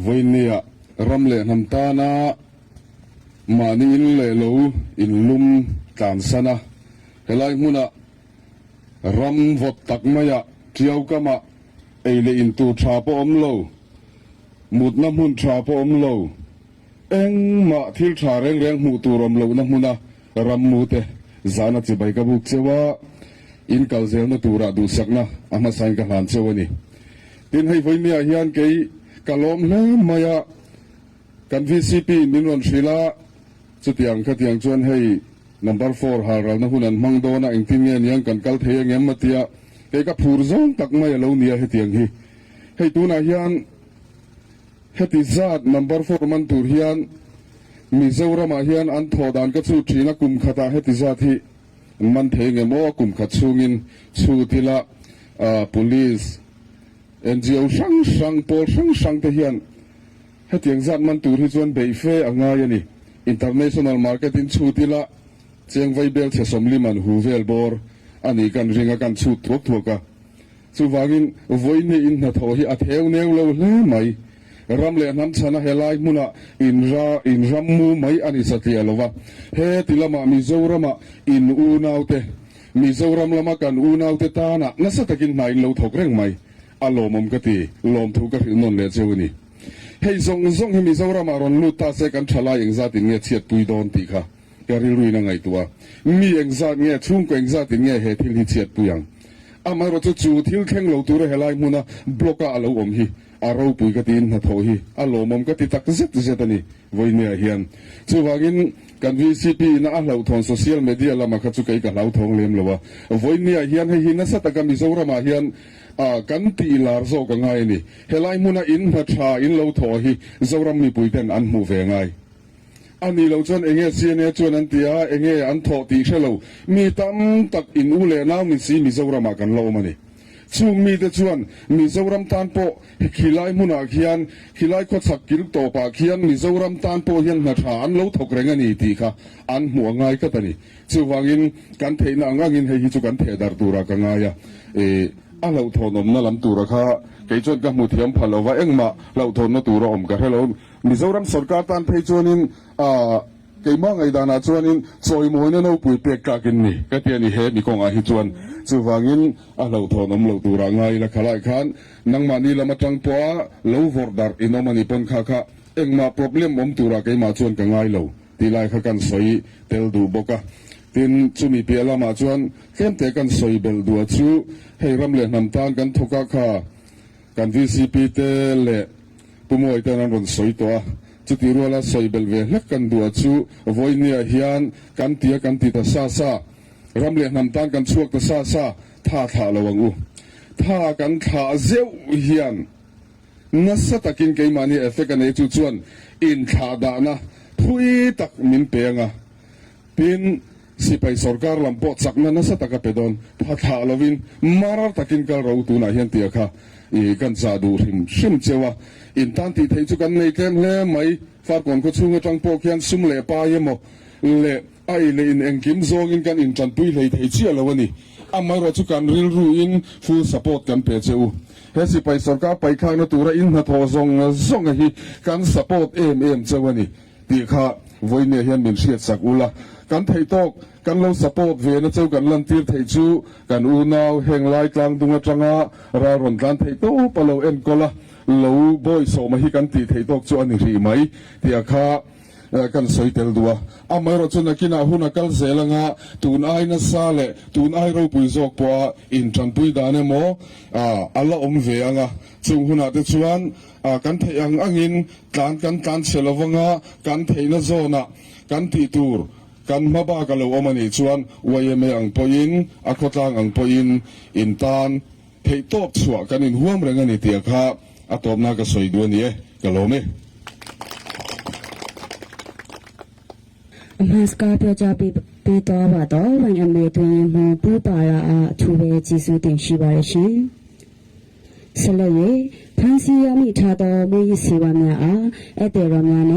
วันนี้รำเล่นน้ำตาหน้ามานี่อินเล่ลูอินลุมการสนะเฮลัยมุนะรำวดตักมายะเที่ยวกะมาไอเลอินตูชาปอมโลมุดน้ำมุนชาปอมโลเอ็งมาทิลชาเร่งเร่งมูตูรำโลน้ำมุนะรำมูเตจานัดจะไปกับบุกเจ้าอินกัลเซลนตูระดูสักนะอามาสังกัลฮันเจ้านี่ดินให้วันนี้ฮิอันเกยกะลมเล่มายะกันวีซีพีมินวันศิลาจุดยังขัดยังชวนให้number 4หาเรานะหุ่นมังโดนะอิงทิงเงี้ยกันกัลเทียงเงี้ยมาเตียเกยกับผูรซงตักไม่เหล่านี้ให้เตียงให้ตัวนาฮิอันให้ติดจัด number 4มันตัวฮิอันมิเซอร์มาฮิอันอันทอดานก็สู้ชีนักกุมขตาให้ติดจัดที่มันเทงเงี้ยมั่วกุมขัดสู้งินสู้ที่ละpolice NGO ช่างโพลช่างเทียนให้เตียงจัดมันตัวที่ชวนเบย์เฟ่อ่างไงนี่ international marketing สู้ที่ละเจียงไวเบลเชสมลิมันฮูเวลบอร์อันนี้กันเรื่องกันสู้ทั่วกันสู้วากินวันนี้อินนัทโอฮีอัฐเอวเนวเลวเลยไหมรำเลียนน้ำชนะเฮลัยมุนะอินรำมูไหมอันนี้สัตย์เลวะเฮติละมามิโซรามาอินอูนาวเตมิโซรามละมากันอูนาวเตตานะนั่นสัตย์กินไหนเลวถกเร่งไหมอารมณ์มันก็ตีลมทุกข์ก็ถึงนนเลยเจ้านี่ให้ทรงให้มิโซรามารอนลุตตาเสกันชลายเองซาติเงี้ยเฉียดปุยโดนตีค่ะการรุยนั่งไงตัวมีเองซาเงี้ยชุ่มก็เองซาติเงี้ยเหตุที่เฉียดปุยังอามาเราจะจูที่แข่งเราตัวเฮลัยมุนะบล็อกอาเราอมฮีอารมณ์ปุยก็ตีนหัดโถฮีอารมณ์มันก็ตีตักเจ็ดนี่วันนี้เฮียนจู่ว่ากินกันวีซีพีน่าเราทางโซเชียลมีเดียละมาขัดจุกไอ้กับเราทองเลี้ยมเลยวะวันนี้เฮียนให้หินนัสตะกันมิโซรามาเฮียนกันตีลาร์โซกันไงนี่เฮลัยมุนะอินหัดชาอินเราถอฮีโซรามีปุยเต็นอันหูเวงไงอันนี้เราจนเองเสียเนี่ยจนอันที่เองอันทอตีเชลล์มีตั้มตักอินอุเลน่ามิซีมิโซรามากันเรามันนี่ช่วงมีแต่ชวนมิโซรามตันโปขีไลมุนาขียนขีไลก็สักกิลโตปาขียนมิโซรามตันโปยันหัดหานเราถกเรงอันนี้ตีค่ะอันหัวง่ายก็ตานี่ช่วงวันกันเทนางงินให้ฮิจุกันเทดาร์ตูระกันง่ายอันเราทอนมนั่นลำตูระค่ะเกี่ยจนกับมุทิยมพลาวะเอ็งมาเราทอนนตูระอมกันให้เรามิโซรามสกัดตันเพจนินเกี่ยมังไอ้ดานาจวนินซอยมวยนั่นเอาปุยเปกกักินนี่ก็เตียนี่เฮมีกองอาฮิจวนจู่ฟังอินเราทอนเราตัวร่างไงละขลายขันนังมันนี่ละมาจังปัวเราวอร์ดาร์อินอมันนี่ปนข้าค่ะเอ็งมาproblemอมตัวร่างเกี่ยมาจวนกันไงเราที่ไล่ข้ากันสอยเตลดูบกะทินจุมีเปียละมาจวนเข้มเตกันสอยเบลดูจู่ให้รำเลียนน้ำตาลกันทุกค่ะกันวีซีพีเตเล่ปุ่มวยเตนันรอนสอยตัวจุดที่รัวละสอยเบลเวเล็กกันดูจู่วันนี้เฮียนกันเตียกันติดซาซารำเลียนน้ำตาลกันช่วงตะซาซาท่าระวังอูท่ากันท่าเจ้าเฮียนนัสตะกินเกี่ยมันนี่เอฟเฟกันในจุดชวนอินท่าดานะทุยตักมินเปียงอ่ะเป็นสิไปสกัดลำปอดสักนั้นนัสตะกับเปดอนท่าละวินมาราตะกินกันเราตัวน่ะเฮียนเตียค่ะอีกันซาดูชิมเจ้าอินตันติดให้จุกันในแคมเล่ไหมฝากก่อนก็ช่วยจังโปกยันซุ่มเล่ป้ายมั้งเล่ไอเล่นเองกิมซองอินกันอินจันปุยเล่ที่เชี่ยแล้ววันนี้อามาเราจุกันริลรูอินฟูลสปอร์ตกันเปเจ้าเฮสิไปสกัดไปข้างนัตัวอินหัดทอซองไอ้กันสปอร์ตเอ็มเจ้าวันนี้ตีข้าวันนี้เห็นเป็นเชียดสักอุละกันไทยตอกกันเราสปอร์ตเวนะเจ้ากันลันตีไทยจูกันอูนาวแห่งไล่กลางดุงจังอาราร่อนกันไทยโตปะเราเอ็นก็ละเราบอยสมาฮิกันตีไทยตอกจวนนี่ไหมที่อาคากันสวยเตลดัวอามาเราจนกินอาหุนักลเซลังะตูนไอนัสซาเลตูนไอเราปุยจอกปัวอินจันปุยดานโมอัลลอฮ์เวียงะจุงหุนัดจวนกันเทียงอังินกันเชลวังะกันเทียนโซนะกันตีตูร์กันมาบ้ากันเราอมันอีชวนวัยเมอังปอยินอากตังอังปอยินอินตันเทยตบชัวกันอินห่วงเรื่องนี้เตียค่ะอัตบนักสวยด้วยนี่กันโลเมมาสกาเปียจาปีตัวว่าตัววันยังไม่ตัวยังปูปาราทูเวจิสุติชิบาร์ชิสลายพันซียามิทาโตมุยสิวามีอาเอเตโรมีอาเน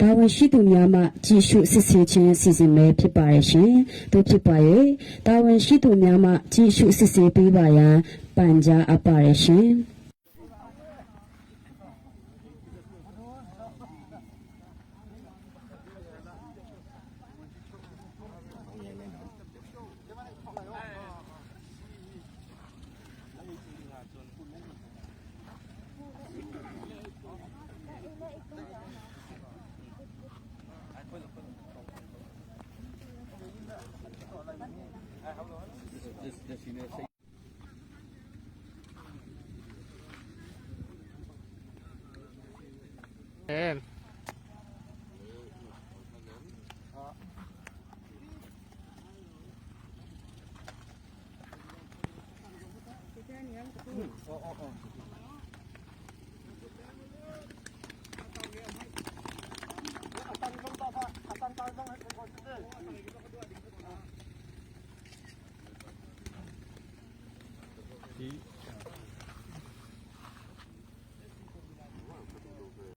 ตาวันชิตุมีอามาจิชุสิสิเชนสิสิเมพิบาร์ชิตัวพิบาร์ตาวันชิตุมีอามาจิชุสิสิพิบาร์ยาปัญจาอปาร์ชิ เออ